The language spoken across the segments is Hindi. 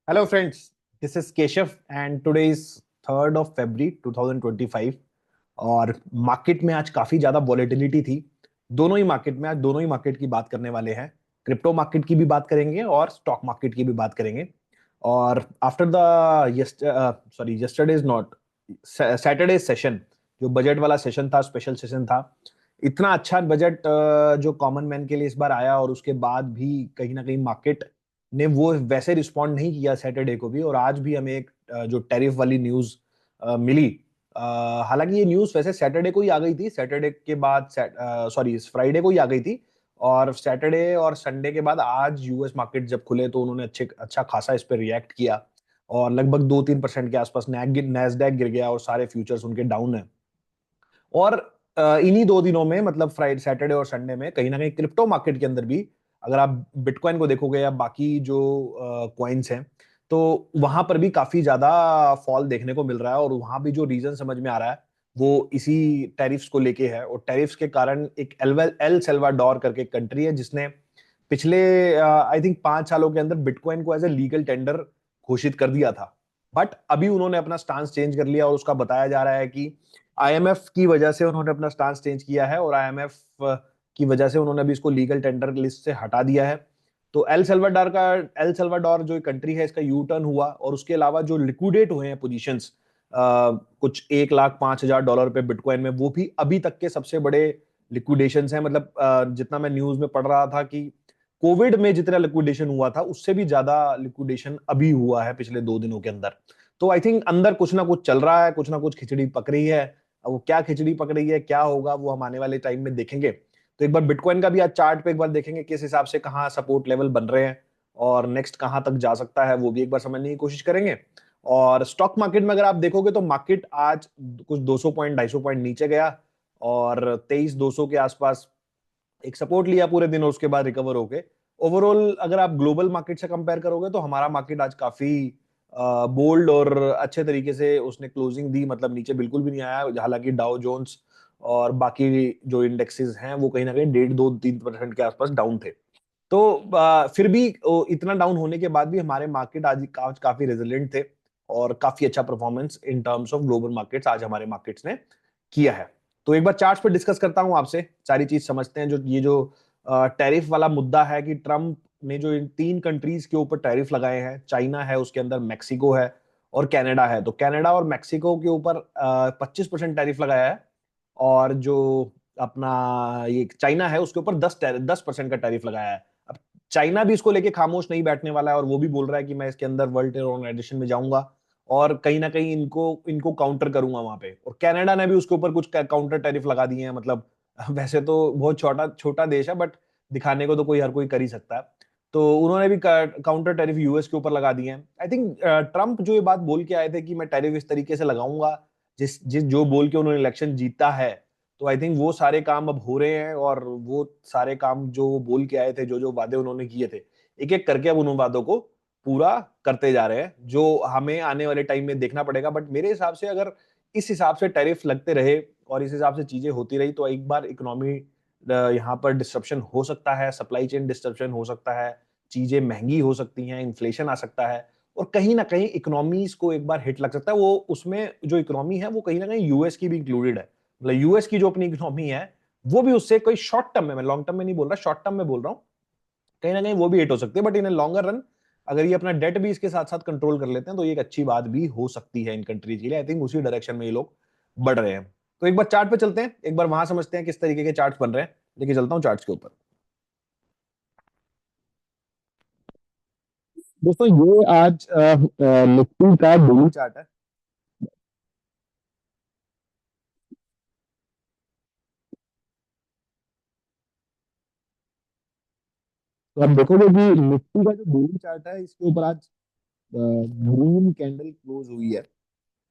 Hello friends, this is Keshav and today is 3rd of February 2025 और मार्केट में आज काफी ज्यादा वॉलेटिलिटी थी। दोनों ही मार्केट में आज दोनों ही मार्केट की बात करने वाले हैं। क्रिप्टो मार्केट की भी बात करेंगे और स्टॉक मार्केट की भी बात करेंगे। और after the yesterday is not Saturday session, जो बजट वाला सेशन था, स्पेशल सेशन था। इतना अच्छा बजट जो कॉमन मैन के लिए इस बार आया और उसके बाद भी कहीं ना कहीं मार्केट ने वो वैसे रिस्पॉन्ड नहीं किया सैटरडे को भी। और आज भी हमें एक जो टैरिफ वाली न्यूज मिली। हालांकि ये न्यूज वैसे सैटरडे को ही आ गई थी, सैटरडे के बाद फ्राइडे को ही आ गई थी। और सैटरडे और संडे के बाद आज यूएस मार्केट जब खुले तो उन्होंने अच्छा खासा इस पर रिएक्ट किया और लगभग 2-3% के आसपास नैस्डैक गिर गया और सारे फ्यूचर्स उनके डाउन है। और इन्हीं 2 दिनों में, मतलब फ्राइडे, सैटरडे और संडे में, कहीं ना कहीं क्रिप्टो मार्केट के अंदर भी अगर आप बिटकॉइन को देखोगे या बाकी जो कॉइन्स हैं, तो वहां पर भी काफी ज्यादा फॉल देखने को मिल रहा है। और वहां भी जो रीजन समझ में आ रहा है वो इसी टैरिफ्स को लेके है। और टैरिफ्स के कारण एक एल सेल्वाडोर करके कंट्री है जिसने पिछले आई थिंक 5 सालों के अंदर बिटकॉइन को एज ए लीगल टेंडर घोषित कर दिया था। बट अभी उन्होंने अपना स्टांस चेंज कर लिया और उसका बताया जा रहा है कि आईएमएफ की वजह से उन्होंने अपना स्टांस चेंज किया है और आईएमएफ की वजह से उन्होंने अभी इसको लीगल टेंडर लिस्ट से हटा दिया है। तो एल सल्वाडोर जो कंट्री है, इसका यू टर्न हुआ। और उसके अलावा जो लिक्विडेट हुए हैं पोजीशंस, कुछ $1,05,000 पे बिटकॉइन में, वो भी अभी तक के सबसे बड़े लिक्विडेशन हैं। मतलब जितना मैं न्यूज में पढ़ रहा था कि कोविड में जितना लिक्विडेशन हुआ था उससे भी ज्यादा लिक्विडेशन अभी हुआ है पिछले 2 दिनों के अंदर। तो आई थिंक अंदर कुछ ना कुछ चल रहा है, कुछ ना कुछ खिचड़ी पक रही है। अब वो क्या खिचड़ी पक रही है, क्या होगा, वो हम आने वाले टाइम में देखेंगे। तो एक बार बिटकॉइन का भी आज चार्ट पे एक बार देखेंगे किस हिसाब से कहाँ सपोर्ट लेवल बन रहे हैं और नेक्स्ट कहाँ तक जा सकता है, वो भी एक बार समझने की कोशिश करेंगे। और स्टॉक मार्केट में अगर आप देखोगे तो मार्केट आज कुछ 200 पॉइंट 250 पॉइंट नीचे गया और 23,200 के आसपास एक सपोर्ट लिया पूरे दिन और उसके बाद रिकवर होके ओवरऑल अगर आप ग्लोबल मार्केट से कंपेयर करोगे तो हमारा मार्केट आज काफी बोल्ड और अच्छे तरीके से उसने क्लोजिंग दी। मतलब नीचे बिल्कुल भी नहीं आया, हालांकि डाउ जोन्स और बाकी जो इंडेक्सेस हैं वो कहीं ना कहीं 1.5-2-3% के आसपास डाउन थे। तो फिर भी इतना डाउन होने के बाद भी हमारे मार्केट आज काफी रेजिलिएंट थे और काफी अच्छा performance in terms of global markets आज हमारे मार्केट्स ने किया है। तो एक बार चार्ट्स पे डिस्कस करता हूं आपसे, सारी चीज समझते हैं। जो ये जो टैरिफ वाला मुद्दा है कि ट्रम्प ने जो इन 3 कंट्रीज के ऊपर टैरिफ लगाए हैं, चाइना है, उसके अंदर मैक्सिको है और कनाडा है। तो कनाडा और मैक्सिको के ऊपर 25% टैरिफ लगाया है और जो अपना ये चाइना है उसके ऊपर 10% का टैरिफ लगाया है। अब चाइना भी इसको लेके खामोश नहीं बैठने वाला है और वो भी बोल रहा है कि मैं इसके अंदर वर्ल्ड ट्रेड ऑर्गेनाइजेशन में जाऊंगा और कहीं ना कहीं इनको इनको काउंटर करूंगा वहां पे। और कनाडा ने भी उसके ऊपर कुछ काउंटर टैरिफ लगा दिए हैं। मतलब वैसे तो बहुत छोटा छोटा देश है बट दिखाने को तो कोई हर कोई कर ही सकता है। तो उन्होंने भी काउंटर टैरिफ यूएस के ऊपर लगा दिए हैं। आई थिंक ट्रम्प जो ये बात बोल के आए थे कि मैं टैरिफ इस तरीके से लगाऊंगा जिस जिस जो बोल के उन्होंने इलेक्शन जीता है, तो आई थिंक वो सारे काम अब हो रहे हैं। और वो सारे काम जो वो बोल के आए थे, जो जो वादे उन्होंने किए थे, एक एक करके अब उन वादों को पूरा करते जा रहे हैं, जो हमें आने वाले टाइम में देखना पड़ेगा। बट मेरे हिसाब से अगर इस हिसाब से टैरिफ लगते रहे और इस हिसाब से चीजें होती रही तो एक बार इकोनॉमी यहाँ पर डिस्ट्रप्शन हो सकता है, सप्लाई चेन डिस्ट्रप्शन हो सकता है, चीजें महंगी हो सकती हैं, इन्फ्लेशन आ सकता है और कहीं ना कहीं इकोनॉमीज को एक बार हिट लग सकता है। वो उसमें जो इकोनॉमी है वो कहीं ना कहीं यूएस की भी इंक्लूडेड है। मतलब यूएस की जो अपनी इकोनॉमी है वो भी उससे कोई शॉर्ट टर्म में, मैं लॉन्ग टर्म में नहीं बोल रहा, शॉर्ट टर्म में बोल रहा हूँ, कहीं ना कहीं वो भी हिट हो सकती है। बट इन लॉन्गर रन अगर ये अपना डेट भी इसके साथ साथ कंट्रोल कर लेते हैं तो ये एक अच्छी बात भी हो सकती है इन कंट्रीज के लिए। आई थिंक उसी डायरेक्शन में ये लोग बढ़ रहे हैं। तो एक बार चार्ट पे चलते हैं, एक बार वहां समझते हैं किस तरीके के चार्ट बन रहे हैं। लेके चलता हूँ चार्ट के ऊपर। दोस्तों ये आज निफ्टी का डेली चार्ट है। तो आप देखोगे कि निफ्टी का जो डेली चार्ट है इसके ऊपर आज ग्रीन कैंडल क्लोज हुई है।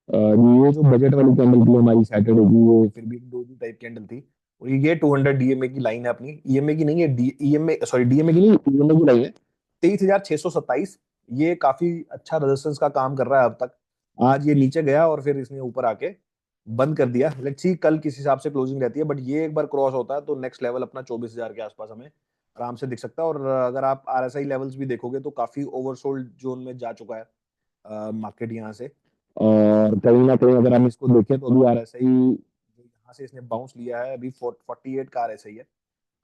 ये जो बजट वाली कैंडल थी हमारी सैटरडे की, वो फिर भी एक डोजी टाइप कैंडल थी। और ये 200 डीएमए की लाइन है अपनी, ईएमए की नहीं है, ईएमए सॉरी डीएमए की नहीं, ईएमए की लाइन है 23,627। ये काफी अच्छा रेजिस्टेंस का काम कर रहा है अब तक। आज ये नीचे गया और फिर इसने ऊपर आके बंद कर दिया। लेट्स सी कल किस हिसाब से क्लोजिंग रहती है, बट ये एक बार क्रॉस होता है तो नेक्स्ट लेवल अपना 24,000 के आसपास हमें आराम से दिख सकता है। और अगर आप आरएसआई लेवल्स भी देखोगे तो काफी ओवरसोल्ड जोन में जा चुका है मार्केट यहाँ से। और कहीं ना कहीं अगर हम इसको देखें तो अभी आरएसआई जो यहाँ से इसने बाउंस लिया है अभी 48 का आरएसआई है।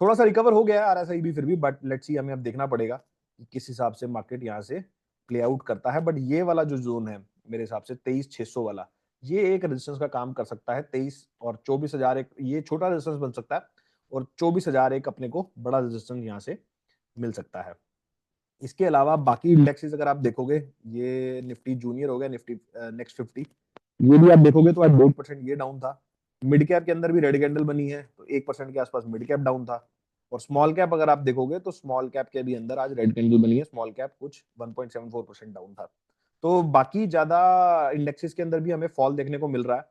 थोड़ा सा रिकवर हो गया है आरएसआई भी फिर भी, बट लेट्स सी, हमें अब देखना पड़ेगा कि किस हिसाब से मार्केट यहाँ से प्ले आउट करता है। बट ये वाला जो जोन है मेरे हिसाब से 23,600 वाला, ये एक रेजिस्टेंस का काम कर सकता है। 23 और 24,000 एक ये छोटा रेजिस्टेंस बन सकता है, और 24,000 एक अपने को बड़ा रेजिस्टेंस यहाँ से मिल सकता है। इसके अलावा बाकी इंडेक्सेस अगर आप देखोगे, ये निफ्टी जूनियर हो गया, निफ्टी नेक्स्ट 50, ये भी आप देखोगे तो आज 1% ये डाउन था। मिड कैप के अंदर भी रेड कैंडल बनी है तो 1% के आसपास मिड कैप डाउन था। और स्मॉल कैप अगर आप देखोगे तो स्मॉल कैप के भी अंदर आज रेड कैंडल बनी है, स्मॉल कैप कुछ 1.74% डाउन था। तो बाकी ज्यादा इंडेक्सेस के अंदर भी हमें फॉल देखने को मिल रहा है,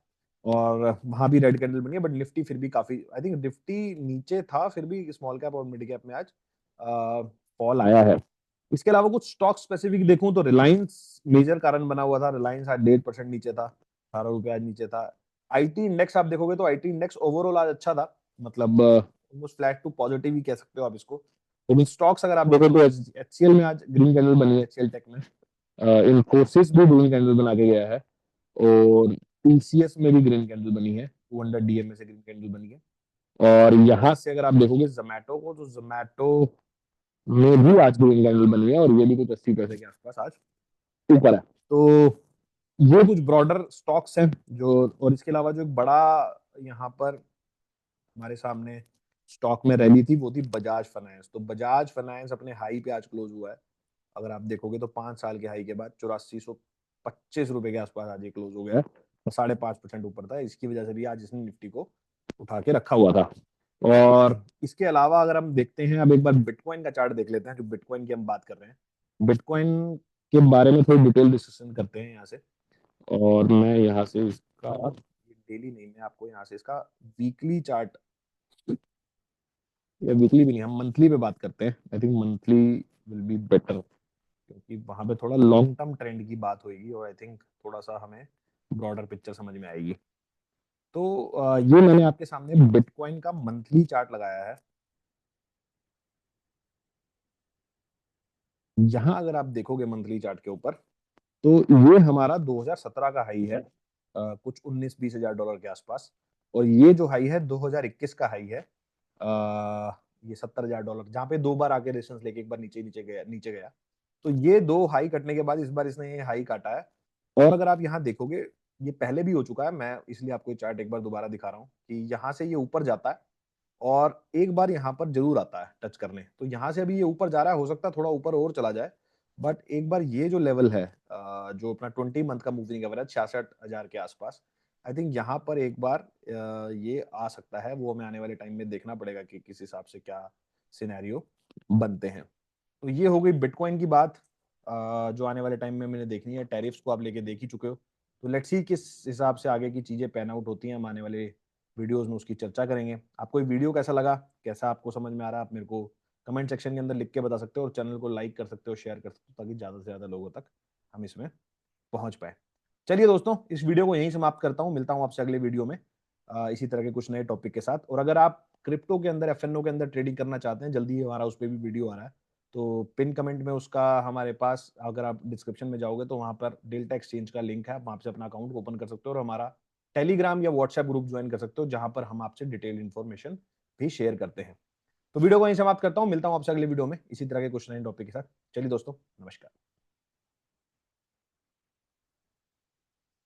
और वहां भी रेड कैंडल बनी है। बट निफ्टी फिर भी काफी, आई थिंक निफ्टी नीचे था, फिर भी स्मॉल कैप और मिड कैप में आज फॉल आया है। इसके अलावा कुछ स्टॉक स्पेसिफिक देखूं तो रिलायंस मेजर कारण बना हुआ था। रिलायंस आज 1.5% नीचे था, 18 रुपए आज नीचे था। आईटी इंडेक्स आप देखोगे तो आईटी इंडेक्स ओवरऑल आज अच्छा था, मतलब ऑलमोस्ट फ्लैट टू पॉजिटिव ही कह सकते हो आप इसको। तो स्टॉक्स अगर आप देखो तो एचसीएल में आज ग्रीन कैंडल बनी है, एचसीएल टेक में। इन्फोसिस भी ग्रीन कैंडल बना के गया है, और टीसीएस में भी ग्रीन कैंडल बनी है, 200 डीएमए से ग्रीन कैंडल बनी है। और यहाँ से अगर आप देखोगे जोमैटो को, तो जोमैटो में भी आज ग्रीन कैंडल बनी है, और ये भी कुछ 80 पैसे के आसपास आज ऊपर है। तो ये कुछ ब्रॉडर स्टॉक्स हैं जो, और इसके अलावा जो एक बड़ा यहाँ पर हमारे सामने स्टॉक में रैली थी वो थी बजाज फाइनेंस। तो बजाज फाइनेंस अपने हाई पे आज क्लोज हुआ है। अगर आप देखोगे तो 5 साल के हाई के बाद 8425 रुपए के आसपास आज ये क्लोज हो गया है, और 5.5% ऊपर था। इसकी वजह से भी आज इसने निफ्टी को उठा के रखा हुआ था। और इसके अलावा अगर हम देखते हैं, अब एक बार बिटकॉइन का चार्ट देख लेते हैं, जो बिटकॉइन की हम बात कर रहे हैं। बिटकॉइन के बारे में थोड़ी डिटेल डिस्कशन करते हैं यहाँ से। और मैं यहाँ से इसका, डेली नहीं, मैं आपको यहाँ से इसका वीकली चार्ट, या वीकली भी नहीं, हम मंथली पे बात करते हैं। I think monthly will be better, क्योंकि वहां पे थोड़ा लॉन्ग टर्म ट्रेंड की बात होगी, और आई थिंक थोड़ा सा हमें ब्रॉडर पिक्चर समझ में आएगी। तो ये मैंने आपके सामने बिटकॉइन का मंथली चार्ट लगाया है। यहाँ अगर आप देखोगे मंथली चार्ट के ऊपर, तो ये हमारा 2017 का हाई है, कुछ 19-20 हजार डॉलर के आसपास। और ये जो हाई है 2021 का हाई है, ये 70 हजार डॉलर, जहाँ पे 2 बार आके रेजिस्टेंस लेके एक बार नीचे नीचे गया, नीचे गया। तो ये 2 हाई कटने के बाद इस बार इसने ये हाई काटा है। और अगर आप यहाँ देखोगे, ये पहले भी हो चुका है, मैं इसलिए आपको ये चार्ट एक बार दोबारा दिखा रहा हूँ कि यहाँ से ये ऊपर जाता है, और एक बार यहाँ पर जरूर आता है टच करने। तो यहाँ से अभी ये ऊपर जा रहा है, हो सकता है थोड़ा ऊपर और चला जाए, बट एक बार ये जो लेवल है, जो अपना 20 मंथ का मूविंग एवरेज 66 हजार के आसपास, आई थिंक यहाँ पर एक बार ये आ सकता है। वो हमें आने वाले टाइम में देखना पड़ेगा कि किस हिसाब से क्या सिनेरियो बनते हैं। तो ये हो गई बिटकॉइन की बात, जो आने वाले टाइम में मैंने देखनी है। टैरिफ्स को आप लेके देख ही चुके हो, तो लेट्स सी किस हिसाब से आगे की चीजें पैन आउट होती हैं। हम आने वाले वीडियोस में उसकी चर्चा करेंगे। आपको ये वीडियो कैसा लगा, कैसा आपको समझ में आ रहा है, आप मेरे को कमेंट सेक्शन के अंदर लिख के बता सकते हो, और चैनल को लाइक कर सकते हो, शेयर कर सकते हो, ताकि ज्यादा से ज्यादा लोगों तक हम इसमें पहुंच पाए। चलिए दोस्तों, इस वीडियो को यहीं समाप्त करता हूं, मिलता हूं आपसे अगले वीडियो में इसी तरह के कुछ नए टॉपिक के साथ। और अगर आप क्रिप्टो के अंदर, एफएनओ के अंदर ट्रेडिंग करना चाहते हैं, जल्दी ही हमारा उस पर भी वीडियो आ रहा है। तो पिन कमेंट में उसका हमारे पास, अगर आप डिस्क्रिप्शन में जाओगे तो वहां पर डेल्टा एक्सचेंज का लिंक है, आप वहां से अपना अकाउंट ओपन कर सकते हो, और हमारा टेलीग्राम या व्हाट्सएप ग्रुप ज्वाइन कर सकते हो, जहां पर हम आपसे डिटेल इन्फॉर्मेशन भी शेयर करते हैं। तो वीडियो को यहीं समाप्त करता हूं, मिलता हूं आपसे अगले वीडियो में इसी तरह के कुछ नए टॉपिक के साथ। चलिए दोस्तों, नमस्कार।